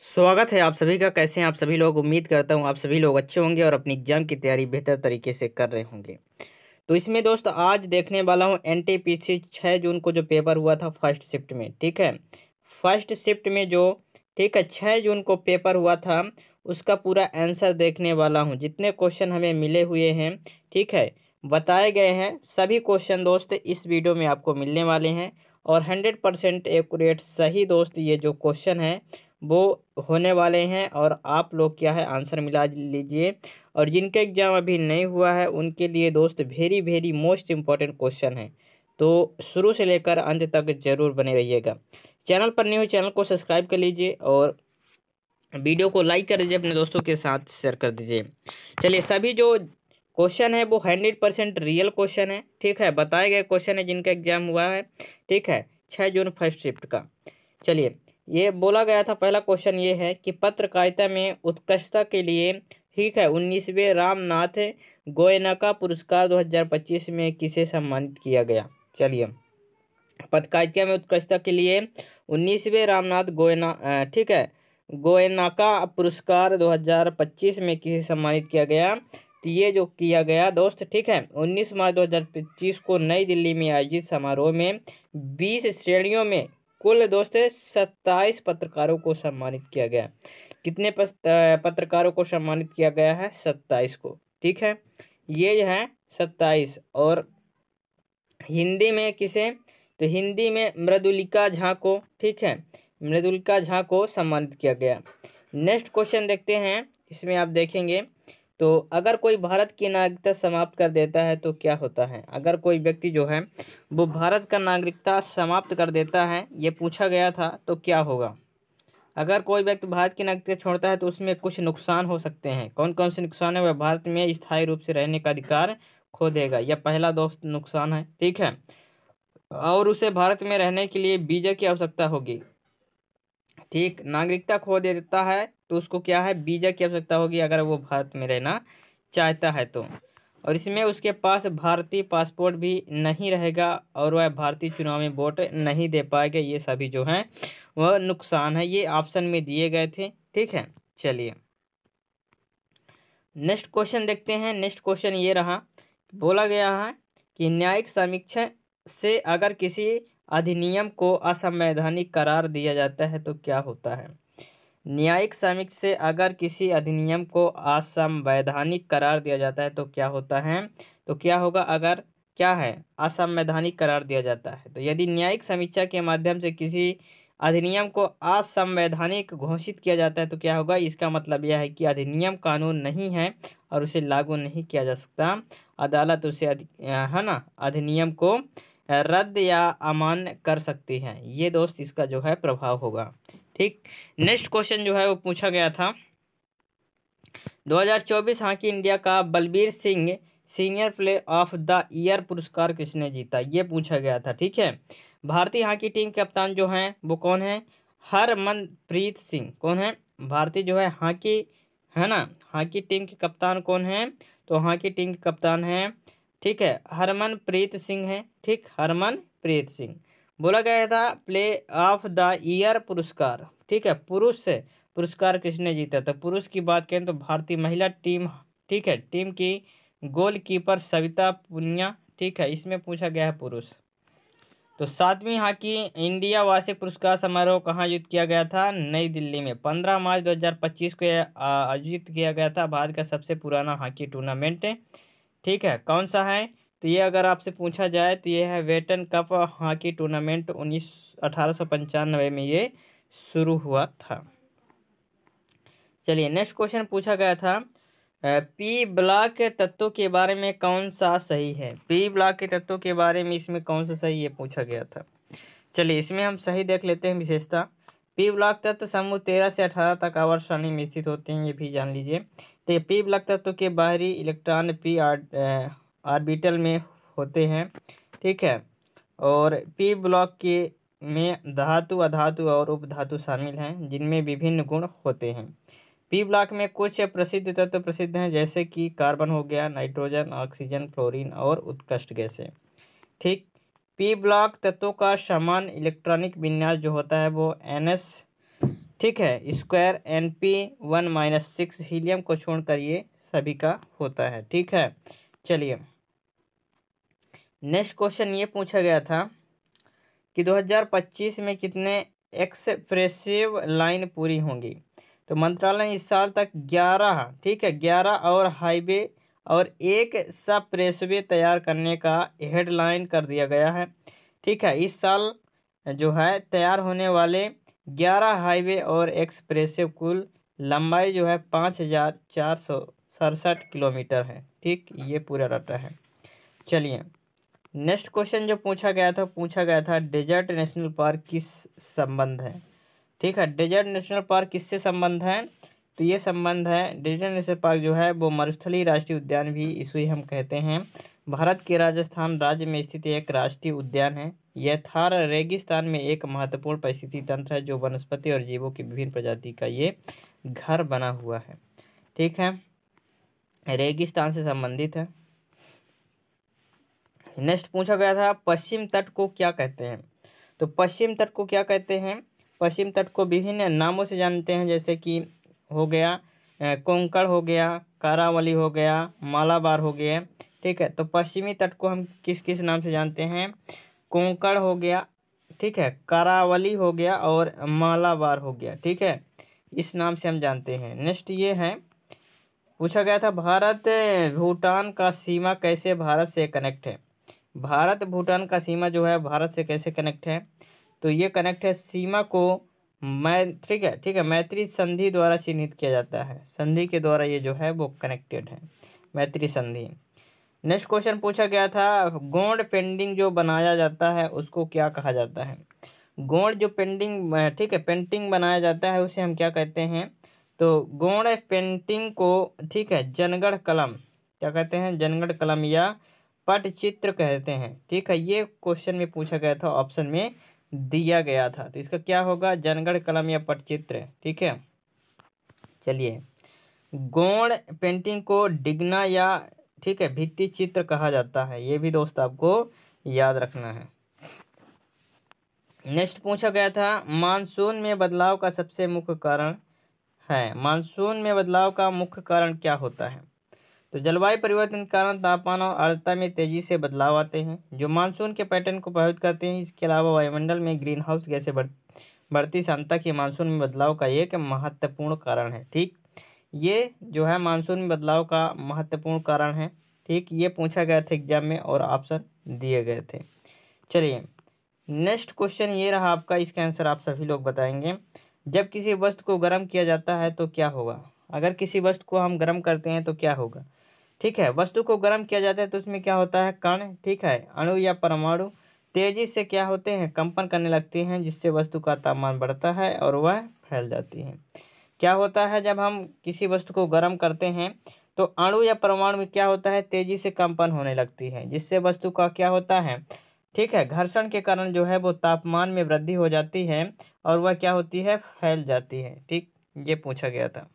स्वागत है आप सभी का। कैसे हैं आप सभी लोग। उम्मीद करता हूं आप सभी लोग अच्छे होंगे और अपनी एग्जाम की तैयारी बेहतर तरीके से कर रहे होंगे। तो इसमें दोस्त आज देखने वाला हूं एनटीपीसी 6 जून को जो पेपर हुआ था फर्स्ट शिफ्ट में। ठीक है, फर्स्ट शिफ्ट में जो ठीक है 6 जून को पेपर हुआ था उसका पूरा आंसर देखने वाला हूं। जितने क्वेश्चन हमें मिले हुए हैं, ठीक है, बताए गए हैं, सभी क्वेश्चन दोस्त इस वीडियो में आपको मिलने वाले हैं। और 100% एक्यूरेट सही दोस्त ये जो क्वेश्चन है वो होने वाले हैं। और आप लोग क्या है आंसर मिला लीजिए। और जिनका एग्जाम अभी नहीं हुआ है उनके लिए दोस्त very very most important question है। तो शुरू से लेकर अंत तक जरूर बने रहिएगा। चैनल पर न्यू चैनल को सब्सक्राइब कर लीजिए और वीडियो को लाइक कर दीजिए, अपने दोस्तों के साथ शेयर कर दीजिए। चलिए, सभी जो क्वेश्चन है वो 100% रियल क्वेश्चन है। ठीक है, बताए गए क्वेश्चन है जिनका एग्जाम हुआ है। ठीक है, 6 जून फर्स्ट शिफ्ट का। चलिए, ये बोला गया था, पहला क्वेश्चन ये है कि पत्रकारिता में उत्कृष्टता के लिए, ठीक है, 19वें रामनाथ गोयनका पुरस्कार 2025 में किसे सम्मानित किया गया। चलिए, पत्रकारिता में उत्कृष्टता के लिए 19वें रामनाथ ठीक है, गोयनका पुरस्कार 2025 में किसे सम्मानित किया गया। तो ये जो किया गया दोस्त, ठीक है, 19 मार्च 2025 को नई दिल्ली में आयोजित समारोह में 20 श्रेणियों में कुल दोस्त 27 पत्रकारों को सम्मानित किया गया। कितने पत्रकारों को सम्मानित किया गया है? 27 को। ठीक है, ये जो है 27। और हिंदी में किसे? तो हिंदी में मृदुलिका झा को, ठीक है, मृदुलिका झा को सम्मानित किया गया। नेक्स्ट क्वेश्चन देखते हैं। इसमें आप देखेंगे तो अगर कोई भारत की नागरिकता समाप्त कर देता है तो क्या होता है। अगर कोई व्यक्ति जो है वो भारत का नागरिकता समाप्त कर देता है, ये पूछा गया था, तो क्या होगा। अगर कोई व्यक्ति भारत की नागरिकता छोड़ता है तो उसमें कुछ नुकसान हो सकते हैं। कौन कौन से नुकसान है? वह भारत में स्थायी रूप से रहने का अधिकार खो देगा, यह पहला दोस्त नुकसान है। ठीक है, और उसे भारत में रहने के लिए वीजा की आवश्यकता होगी। ठीक, नागरिकता खो देता है तो उसको क्या है, वीजा की आवश्यकता होगी अगर वो भारत में रहना चाहता है तो। और इसमें उसके पास भारतीय पासपोर्ट भी नहीं रहेगा और वह भारतीय चुनाव में वोट नहीं दे पाएगा। ये सभी जो हैं वह नुकसान है, ये ऑप्शन में दिए गए थे। ठीक है, चलिए नेक्स्ट क्वेश्चन देखते हैं। नेक्स्ट क्वेश्चन ये रहा, बोला गया है कि न्यायिक समीक्षा से अगर किसी अधिनियम को असंवैधानिक करार दिया जाता है तो क्या होता है। न्यायिक समीक्षा से अगर किसी अधिनियम को असंवैधानिक करार दिया जाता है तो क्या होता है। तो क्या होगा अगर क्या है असंवैधानिक करार दिया जाता है। तो यदि न्यायिक समीक्षा के माध्यम से किसी अधिनियम को असंवैधानिक घोषित किया जाता है तो क्या होगा। इसका मतलब यह है कि अधिनियम कानून नहीं है और उसे लागू नहीं किया जा सकता। अदालत उसे है ना अधिनियम को रद्द या अमान्य कर सकती है। ये दोस्त इसका जो है प्रभाव होगा। ठीक, नेक्स्ट क्वेश्चन जो है वो पूछा गया था 2024 हॉकी इंडिया का Balbir Singh senior player of the year पुरस्कार किसने जीता, ये पूछा गया था। ठीक है, भारतीय हॉकी टीम के कप्तान जो हैं वो कौन है? हरमनप्रीत सिंह। कौन है? भारतीय जो है हॉकी, है ना, हॉकी टीम के कप्तान कौन है? तो हॉकी टीम के कप्तान है, ठीक है, हरमनप्रीत सिंह है। ठीक, हरमनप्रीत सिंह। बोला गया था प्ले ऑफ द ईयर पुरस्कार, ठीक है, पुरुष से पुरस्कार किसने जीता था। पुरुष की बात करें तो भारतीय महिला टीम, ठीक है, टीम की गोलकीपर सविता पुनिया। ठीक है, इसमें पूछा गया है पुरुष। तो 7वीं हॉकी इंडिया वार्षिक पुरस्कार समारोह कहाँ आयोजित किया गया था? नई दिल्ली में 15 मार्च 2025 को यह आयोजित किया गया था। भारत का सबसे पुराना हॉकी टूर्नामेंट, ठीक है, कौन सा है। तो ये अगर आपसे पूछा जाए तो ये है वेटन कप हॉकी टूर्नामेंट 1895 में ये शुरू हुआ था। चलिए नेक्स्ट क्वेश्चन पूछा गया था पी ब्लॉक के तत्वों के बारे में कौन सा सही है। पी ब्लॉक के तत्वों के बारे में इसमें कौन सा सही ये पूछा गया था। चलिए इसमें हम सही देख लेते हैं। विशेषता, पी ब्लॉक तत्व समूह 13 से 18 तक आवर्त सारणी में स्थित होते हैं, ये भी जान लीजिए। तो ये पी ब्लॉक तत्व के बाहरी इलेक्ट्रॉन पी ऑर्बिटल में होते हैं। ठीक है, और पी ब्लॉक के में धातु, अधातु और उपधातु शामिल हैं जिनमें विभिन्न गुण होते हैं। पी ब्लॉक में कुछ प्रसिद्ध तत्व प्रसिद्ध हैं जैसे कि कार्बन हो गया, नाइट्रोजन, ऑक्सीजन, फ्लोरीन और उत्कृष्ट गैसें। ठीक, पी ब्लॉक तत्वों का समान इलेक्ट्रॉनिक विन्यास जो होता है वो NS ठीक है, स्क्वायर Np1 - 6 हीलियम को छोड़कर ये सभी का होता है। ठीक है, चलिए नेक्स्ट क्वेश्चन ये पूछा गया था कि 2025 में कितने एक्सप्रेसिव लाइन पूरी होंगी। तो मंत्रालय ने इस साल तक 11, ठीक है, 11 और हाईवे और एक सबप्रेसवे तैयार करने का हेडलाइन कर दिया गया है। ठीक है, इस साल जो है तैयार होने वाले 11 हाईवे और एक्सप्रेसिव कुल लंबाई जो है 5467 किलोमीटर है। ठीक, ये पूरा डाटा है। चलिए नेक्स्ट क्वेश्चन जो पूछा गया था डेजर्ट नेशनल पार्क किस संबंध है। ठीक है, डेजर्ट नेशनल पार्क किससे संबंध है। तो ये संबंध है, डेजर्ट नेशनल पार्क जो है वो मरुस्थलीय राष्ट्रीय उद्यान भी इसे हम कहते हैं, भारत के राजस्थान राज्य में स्थित एक राष्ट्रीय उद्यान है। यह थार रेगिस्तान में एक महत्वपूर्ण पारिस्थितिकी तंत्र है जो वनस्पति और जीवों की विभिन्न प्रजाति का ये घर बना हुआ है। ठीक है, रेगिस्तान से संबंधित है। नेक्स्ट पूछा गया था पश्चिम तट को क्या कहते हैं। तो पश्चिम तट को क्या कहते हैं, पश्चिम तट को विभिन्न नामों से जानते हैं, जैसे कि हो गया कोंकण हो गया, कारावली हो गया, मालाबार हो गया। ठीक है, तो पश्चिमी तट को हम किस किस नाम से जानते हैं, कोंकण हो गया, ठीक है, कारावली हो गया और मालाबार हो गया। ठीक है, इस नाम से हम जानते हैं। नेक्स्ट ये है, पूछा गया था भारत भूटान का सीमा कैसे भारत से कनेक्ट है। भारत भूटान का सीमा जो है भारत से कैसे कनेक्ट है। तो ये कनेक्ट है सीमा को ठीक है, मैत्री संधि द्वारा चिन्हित किया जाता है। संधि के द्वारा ये जो है वो कनेक्टेड है, मैत्री संधि। नेक्स्ट क्वेश्चन पूछा गया था गोंड पेंटिंग जो बनाया जाता है उसको क्या कहा जाता है। गोंड जो पेंटिंग, ठीक है, पेंटिंग बनाया जाता है उसे हम क्या कहते हैं। तो गोंड पेंटिंग को, ठीक है, जनगढ़ कलम क्या कहते हैं, जनगढ़ कलम या पटचित्र कहते हैं। ठीक है, ये क्वेश्चन में पूछा गया था, ऑप्शन में दिया गया था, तो इसका क्या होगा, जनगढ़ कलम या पटचित्र। ठीक है, चलिए गोंड पेंटिंग को डिगना या, ठीक है, भित्ति चित्र कहा जाता है, ये भी दोस्त आपको याद रखना है। नेक्स्ट पूछा गया था मानसून में बदलाव का सबसे मुख्य कारण है। मानसून में बदलाव का मुख्य कारण क्या होता है। तो जलवायु परिवर्तन के कारण तापमान और आर्द्रता में तेजी से बदलाव आते हैं जो मानसून के पैटर्न को प्रभावित करते हैं। इसके अलावा वायुमंडल में ग्रीन हाउस गैसें बढ़ती सांद्रता की मानसून में बदलाव का एक महत्वपूर्ण कारण है। ठीक, ये जो है मानसून में बदलाव का महत्वपूर्ण कारण है। ठीक, ये पूछा गया था एग्जाम में और ऑप्शन दिए गए थे। चलिए नेक्स्ट क्वेश्चन ये रहा आपका, इसका आंसर आप सभी लोग बताएंगे। जब किसी वस्तु को गर्म किया जाता है तो क्या होगा। अगर किसी वस्तु को हम गर्म करते हैं तो क्या होगा। ठीक है, वस्तु को गर्म किया जाता है तो उसमें क्या होता है, कण, ठीक है, अणु या परमाणु तेजी से क्या होते हैं, कंपन करने लगते हैं, जिससे वस्तु का तापमान बढ़ता है और वह फैल जाती है। क्या होता है, जब हम किसी वस्तु को गर्म करते हैं तो अणु या परमाणु में क्या होता है, तेजी से कंपन होने लगती है, जिससे वस्तु का क्या होता है, ठीक है, घर्षण के कारण जो है वो तापमान में वृद्धि हो जाती है और वह क्या होती है, फैल जाती है। ठीक, ये पूछा गया था।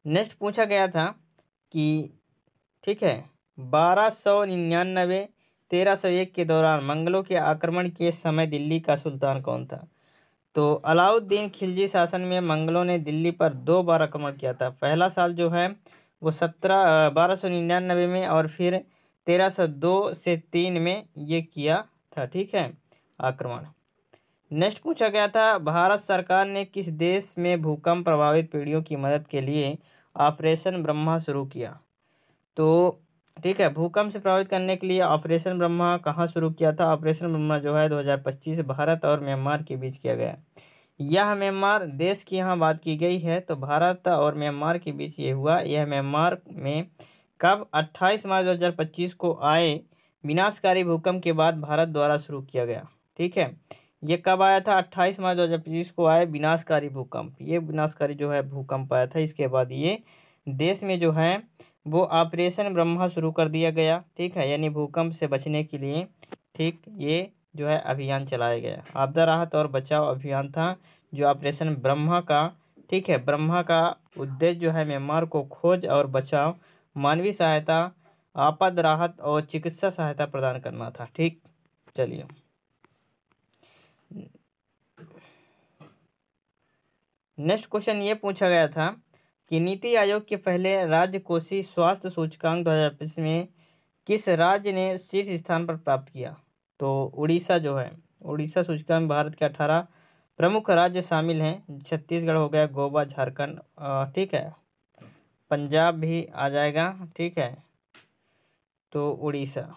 नेक्स्ट पूछा गया था कि, ठीक है, 1299 1301 के दौरान मंगलों के आक्रमण के समय दिल्ली का सुल्तान कौन था। तो अलाउद्दीन खिलजी शासन में मंगलों ने दिल्ली पर 2 बार आक्रमण किया था। पहला साल जो है वो 1299 में और फिर 1302 से 3 में ये किया था। ठीक है, आक्रमण। नेक्स्ट पूछा गया था भारत सरकार ने किस देश में भूकंप प्रभावित पीढ़ियों की मदद के लिए ऑपरेशन ब्रह्मा शुरू किया। तो ठीक है, भूकंप से प्रभावित करने के लिए ऑपरेशन ब्रह्मा कहाँ शुरू किया था। ऑपरेशन ब्रह्मा जो है 2025 भारत और म्यांमार के बीच किया गया। यह म्यांमार देश की यहाँ बात की गई है, तो भारत और म्यांमार के बीच ये हुआ। यह म्यांमार में कब, 28 मार्च 2025 को आए विनाशकारी भूकंप के बाद भारत द्वारा शुरू किया गया। ठीक है, ये कब आया था, 28 मार्च 2025 को आए विनाशकारी भूकंप। ये विनाशकारी जो है भूकंप आया था, इसके बाद ये देश में जो है वो ऑपरेशन ब्रह्मा शुरू कर दिया गया। ठीक है, यानी भूकंप से बचने के लिए, ठीक, ये जो है अभियान चलाया गया। आपदा राहत और बचाव अभियान था जो ऑपरेशन ब्रह्मा का, ठीक है, ब्रह्मा का उद्देश्य जो है म्यांमार को खोज और बचाव, मानवीय सहायता, आपद राहत और चिकित्सा सहायता प्रदान करना था। ठीक, चलिए नेक्स्ट क्वेश्चन ये पूछा गया था कि नीति आयोग के पहले राजकोषीय स्वास्थ्य सूचकांक 2025 में किस राज्य ने शीर्ष स्थान पर प्राप्त किया? तो उड़ीसा जो है, उड़ीसा सूचकांक भारत के 18 प्रमुख राज्य शामिल हैं। छत्तीसगढ़ हो गया, गोवा, झारखंड, ठीक है, पंजाब भी आ जाएगा, ठीक है, तो उड़ीसा।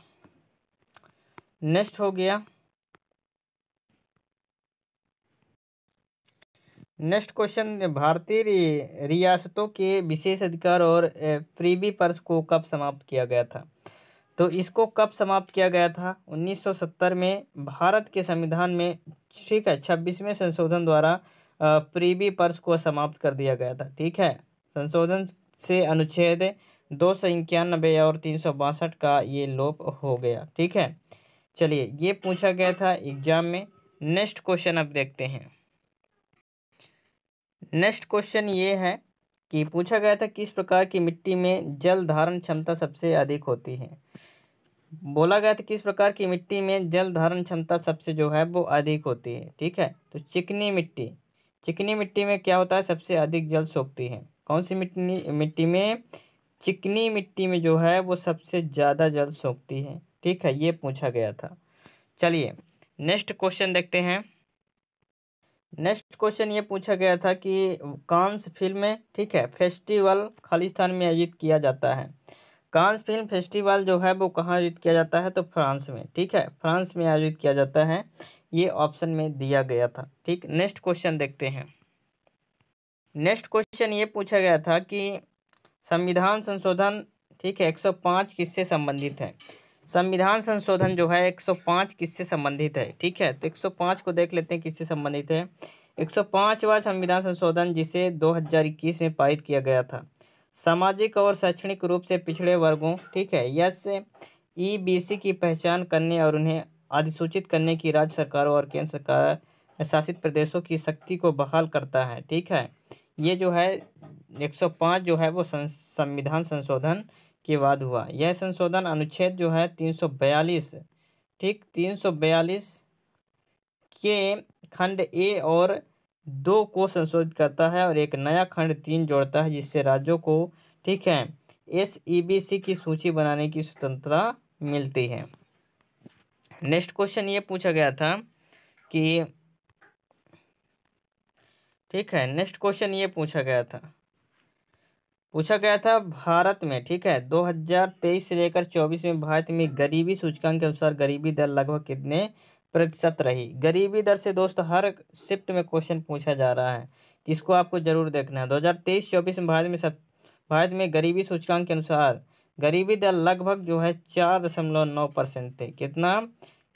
नेक्स्ट हो गया, नेक्स्ट क्वेश्चन, भारतीय रियासतों के विशेष अधिकार और प्रीबी पर्स को कब समाप्त किया गया था? तो इसको कब समाप्त किया गया था? 1970 में भारत के संविधान में, ठीक है, 26वें संशोधन द्वारा प्रीबी पर्स को समाप्त कर दिया गया था, ठीक है। संशोधन से अनुच्छेद 291 और 362 का ये लोप हो गया, ठीक है। चलिए, ये पूछा गया था एग्जाम में। नेक्स्ट क्वेश्चन अब देखते हैं। नेक्स्ट क्वेश्चन ये है कि पूछा गया था किस प्रकार की मिट्टी में जल धारण क्षमता सबसे अधिक होती है? बोला गया था किस प्रकार की मिट्टी में जल धारण क्षमता सबसे जो है वो अधिक होती है, ठीक है। तो चिकनी मिट्टी, चिकनी मिट्टी में क्या होता है, सबसे अधिक जल सोखती है। कौन सी मिट्टी में? चिकनी मिट्टी में जो है वो सबसे ज़्यादा जल सोखती है, ठीक है, ये पूछा गया था। चलिए, नेक्स्ट क्वेश्चन देखते हैं। नेक्स्ट क्वेश्चन ये पूछा गया था कि कांस फिल्म, ठीक है, फेस्टिवल खालिस्तान में आयोजित किया जाता है। कांस फिल्म फेस्टिवल जो है वो कहाँ आयोजित किया जाता है? तो फ्रांस में, ठीक है, फ्रांस में आयोजित किया जाता है। ये ऑप्शन में दिया गया था, ठीक। नेक्स्ट क्वेश्चन देखते हैं। नेक्स्ट क्वेश्चन ये पूछा गया था कि संविधान संशोधन, ठीक है, 105 किससे संबंधित है? संविधान संशोधन जो है 105 किससे संबंधित है, ठीक है। तो 105 को देख लेते हैं किससे संबंधित है। 105वां संविधान संशोधन जिसे 2021 में पारित किया गया था, सामाजिक और शैक्षणिक रूप से पिछड़े वर्गों, ठीक है, SEBC की पहचान करने और उन्हें अधिसूचित करने की राज्य सरकारों और केंद्र सरकार शासित प्रदेशों की शक्ति को बहाल करता है, ठीक है। ये जो है 105 जो है वो संविधान संशोधन के बाद हुआ। यह संशोधन अनुच्छेद जो है 342, ठीक, 342 के खंड ए और 2 को संशोधित करता है और एक नया खंड 3 जोड़ता है, जिससे राज्यों को, ठीक है, SEBC की सूची बनाने की स्वतंत्रता मिलती है। नेक्स्ट क्वेश्चन ये पूछा गया था कि, ठीक है, नेक्स्ट क्वेश्चन ये पूछा गया था भारत में, ठीक है, 2023 से लेकर 24 में भारत में गरीबी सूचकांक के अनुसार गरीबी दर लगभग कितने प्रतिशत रही? गरीबी दर से दोस्तों हर शिफ्ट में क्वेश्चन पूछा जा रहा है, इसको आपको जरूर देखना है। 2023-24 में भारत में गरीबी सूचकांक के अनुसार गरीबी दर लगभग जो है 4.9% थे। कितना?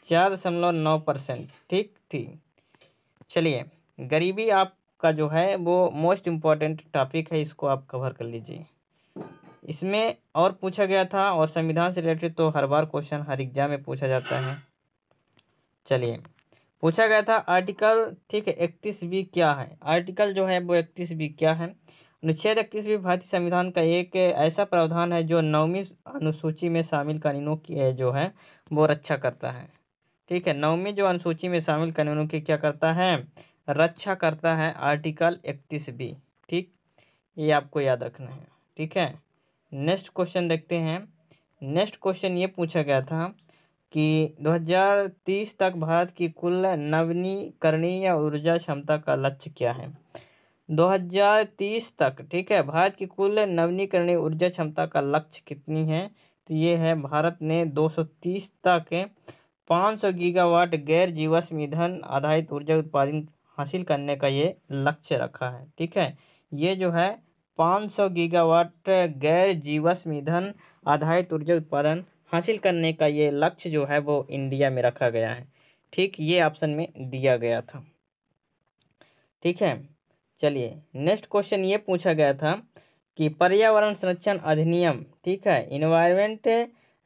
4.9%, ठीक थी। चलिए, गरीबी आपका जो है वो मोस्ट इम्पॉर्टेंट टॉपिक है, इसको आप कवर कर लीजिए। इसमें और पूछा गया था, और संविधान से रिलेटेड तो हर बार क्वेश्चन हर एग्जाम में पूछा जाता है। चलिए, पूछा गया था आर्टिकल, ठीक है, 31B क्या है? आर्टिकल जो है वो 31B क्या है? अनुच्छेद 31B भारतीय संविधान का एक ऐसा प्रावधान है जो 9वीं अनुसूची में शामिल कानूनों की जो है वो रक्षा करता है, ठीक है। 9वीं जो अनुसूची में शामिल कानूनों की क्या करता है? रक्षा करता है, आर्टिकल 31B, ठीक, ये आपको याद रखना है, ठीक है। नेक्स्ट क्वेश्चन देखते हैं। नेक्स्ट क्वेश्चन ये पूछा गया था कि 2030 तक भारत की कुल नवीकरणीय ऊर्जा क्षमता का लक्ष्य क्या है? 2030 तक, ठीक है, भारत की कुल नवीकरणीय ऊर्जा क्षमता का लक्ष्य कितनी है? तो ये है, भारत ने 230 तक 500 गीगावाट गैर जीवाश्म ईंधन आधारित ऊर्जा उत्पादन हासिल करने का ये लक्ष्य रखा है, ठीक है। ये जो है 500 गीगावाट गैर जीवाश्म ईंधन आधारित ऊर्जा उत्पादन हासिल करने का ये लक्ष्य जो है वो इंडिया में रखा गया है, ठीक, ये ऑप्शन में दिया गया था, ठीक है। चलिए, नेक्स्ट क्वेश्चन ये पूछा गया था कि पर्यावरण संरक्षण अधिनियम, ठीक है, इन्वायरमेंट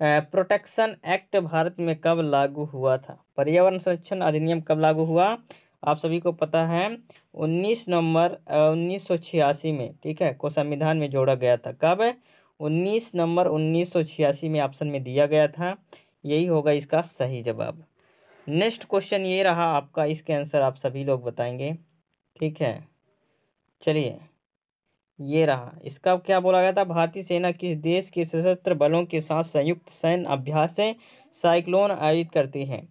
प्रोटेक्शन एक्ट भारत में कब लागू हुआ था? पर्यावरण संरक्षण अधिनियम कब लागू हुआ? आप सभी को पता है, 19 नवंबर 1986 में, ठीक है, को संविधान में जोड़ा गया था। कब? 19 नवंबर 1986 में ऑप्शन में दिया गया था। यही होगा इसका सही जवाब। नेक्स्ट क्वेश्चन ये रहा आपका, इसके आंसर आप सभी लोग बताएंगे, ठीक है। चलिए, ये रहा। इसका क्या बोला गया था, भारतीय सेना किस देश के सशस्त्र बलों के साथ संयुक्त सैन्य अभ्यास साइक्लोन आयोजित करती है।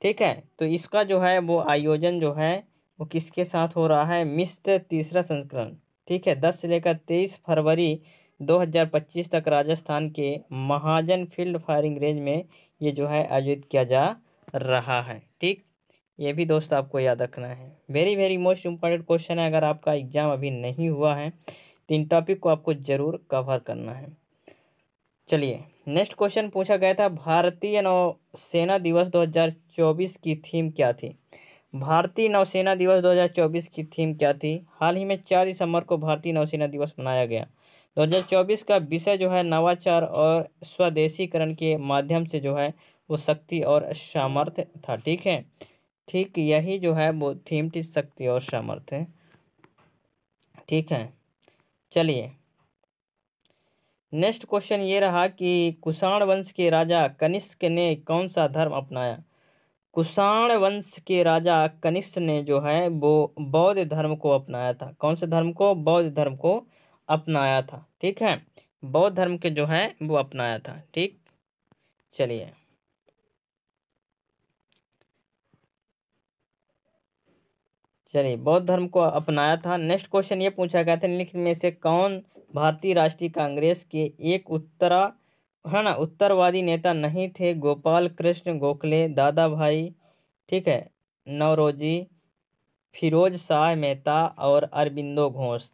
ठीक है, तो इसका जो है वो आयोजन जो है वो किसके साथ हो रहा है, मिस्र तीसरा संस्करण। ठीक है, 10 से लेकर 23 फरवरी 2025 तक राजस्थान के महाजन फील्ड फायरिंग रेंज में ये जो है आयोजित किया जा रहा है। ठीक, ये भी दोस्त आपको याद रखना है। Very very most important question है। अगर आपका एग्जाम अभी नहीं हुआ है तो इन टॉपिक को आपको जरूर कवर करना है। चलिए, नेक्स्ट क्वेश्चन पूछा गया था, भारतीय नौसेना दिवस 2024 की थीम क्या थी। भारतीय नौसेना दिवस 2024 की थीम क्या थी। हाल ही में 4 दिसंबर को भारतीय नौसेना दिवस मनाया गया। 2024 का विषय जो है नवाचार और स्वदेशीकरण के माध्यम से जो है वो शक्ति और सामर्थ्य था। ठीक है, ठीक यही जो है वो थीम थी, शक्ति और सामर्थ्य। ठीक है, चलिए नेक्स्ट क्वेश्चन ये रहा कि कुषाण वंश के राजा कनिष्क ने कौन सा धर्म अपनाया। कुषाण वंश के राजा कनिष्क ने जो है वो बौद्ध धर्म को अपनाया था। कौन से धर्म को, बौद्ध धर्म को अपनाया था। ठीक है, बौद्ध धर्म के जो है वो अपनाया था। ठीक, चलिए बौद्ध धर्म को अपनाया था। नेक्स्ट क्वेश्चन ये पूछा गया था, निम्नलिखित में से कौन भारतीय राष्ट्रीय कांग्रेस के एक उत्तरवादी नेता नहीं थे। गोपाल कृष्ण गोखले, दादा भाई, ठीक है, नौरोजी, फिरोज शाह मेहता और अरबिंदो घोष।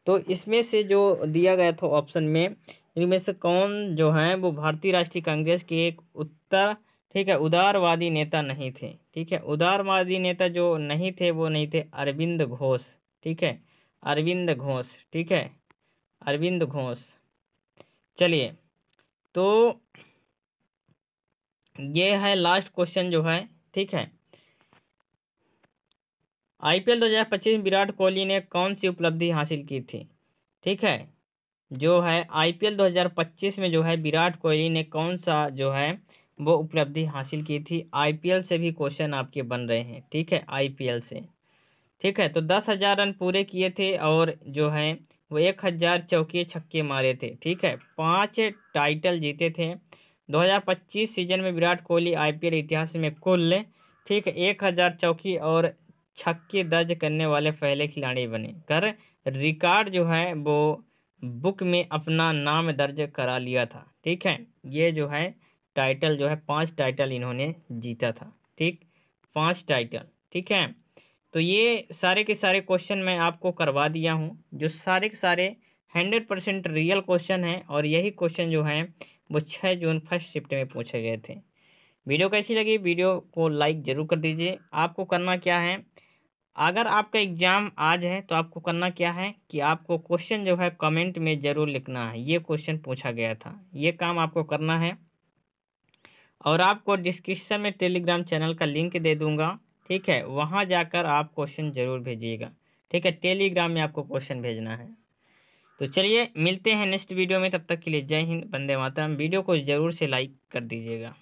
तो इसमें से जो दिया गया था ऑप्शन में, इनमें से कौन जो है वो भारतीय राष्ट्रीय कांग्रेस के एक ठीक है, उदारवादी नेता नहीं थे। ठीक है, उदारवादी नेता जो नहीं थे वो नहीं थे अरविंद घोष। ठीक है, अरविंद घोष। ठीक है, अरविंद घोष। चलिए, तो ये है लास्ट क्वेश्चन जो है। ठीक है, आईपीएल 2025 में विराट कोहली ने कौन सी उपलब्धि हासिल की थी। ठीक है, जो है आईपीएल 2025 में जो है विराट कोहली ने कौन सा जो है वो उपलब्धि हासिल की थी। आईपीएल से भी क्वेश्चन आपके बन रहे हैं। ठीक है, आईपीएल से। ठीक है, तो 10,000 रन पूरे किए थे और जो है वो 1,000 चौके छक्के मारे थे। ठीक है, 5 टाइटल जीते थे। 2025 सीजन में विराट कोहली आईपीएल इतिहास में कुल, ठीक है, 1,000 चौकी और छक्के दर्ज करने वाले पहले खिलाड़ी बने कर रिकॉर्ड जो है वो बुक में अपना नाम दर्ज करा लिया था। ठीक है, ये जो है टाइटल जो है 5 टाइटल इन्होंने जीता था। ठीक, 5 टाइटल। ठीक है, तो ये सारे के सारे क्वेश्चन मैं आपको करवा दिया हूँ, जो सारे के सारे 100% रियल क्वेश्चन हैं। और यही क्वेश्चन जो हैं वो 6 जून फर्स्ट शिफ्ट में पूछे गए थे। वीडियो कैसी लगी, वीडियो को लाइक ज़रूर कर दीजिए। आपको करना क्या है, अगर आपका एग्ज़ाम आज है तो आपको करना क्या है कि आपको क्वेश्चन जो है कमेंट में ज़रूर लिखना है, ये क्वेश्चन पूछा गया था। ये काम आपको करना है। और आपको डिस्क्रिप्शन में टेलीग्राम चैनल का लिंक दे दूंगा। ठीक है, वहाँ जाकर आप क्वेश्चन ज़रूर भेजिएगा। ठीक है, टेलीग्राम में आपको क्वेश्चन भेजना है। तो चलिए मिलते हैं नेक्स्ट वीडियो में, तब तक के लिए जय हिंद, वंदे मातरम। वीडियो को ज़रूर से लाइक कर दीजिएगा।